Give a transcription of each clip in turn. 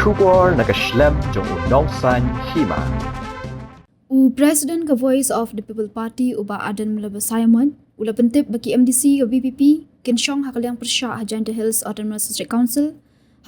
Shubor nakaslem jong unongsan Hima. President ka Voice of the People Party uba Ardent melaba Simon, ula Pyntip bagi MDC ka VPP, kin Shong hak Liang Pyrshah Jhadc Hills Autonomous District Council,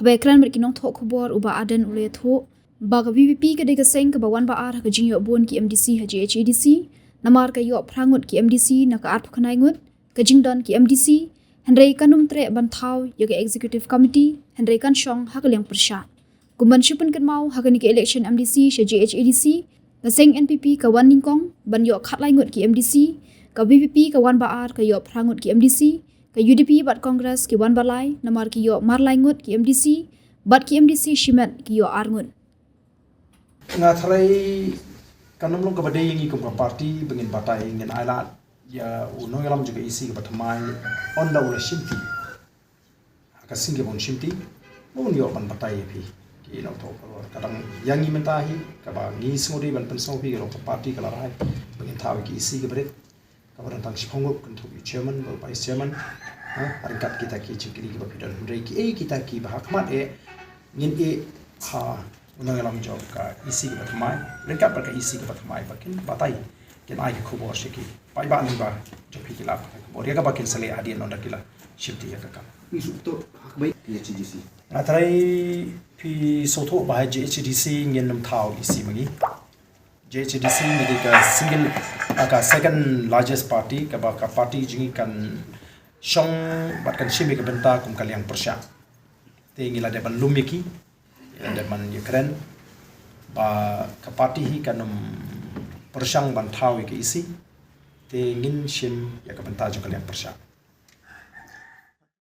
habai ekran berkinong thok khubor uba Ardent ula thok, ba ka VPP ka dega seng ka bawan ba ar ka jingyo bon ki MDC ha Jhadc, namar ka yo prangut ki MDC na ka arp kanai ngut, ka jingdon ki MDC, hendrai kanum tre banthau yaga Executive Committee, hendrai kan Shong hak Liang Pyrshah. Kumban syupun kan mau hak ni ke election MDC ha Jhadc, Kaseng NPP kawan ningkong ban yo khat lai ngut ki MDC ka VPP kawan baar ka yo prangut ki MDC ka UDP bat Congress ki wan balai namar ki yo mar lai ngut ki MDC bat ki MDC shimat ki yo ar ngut nga thalai kanam long ka bade yangi kum ka party bengin batai ngin ailat ya unong yalam juga isi ka batamai on la ula shimti ka singe bon shimti mon yo ban batai pi ino to kadang yangi mentahi kaba ngi sngori ban pensong pi ka party kala rai bengin tawi ki isi ka bret ka ban tang shongok kan to chairman or vice chairman arkat kita ki chikri ki bapidan rei ki kita ki bahakmat ngin ha unang yalam job ka isi ka batmai rekat ka isi ka batmai bakin batai ken ai ko bo shiki pai ba ni ba jopi ki la bo ya ka bakin sale adien on dakila shifti ya ka isu to hakbai HDC atrai pi soto ba HDC ngin nam thau isi magi HDC ni ka single ka second largest party ka ba ka party jingi kan Shong bat kan shimi ka benta kum Liang Pyrshah te ngila de ban lumiki de man Ukraine ba ka party hi kanum Pyrshah ban thau ki isi te ngin shim ya ka benta jo Liang Pyrshah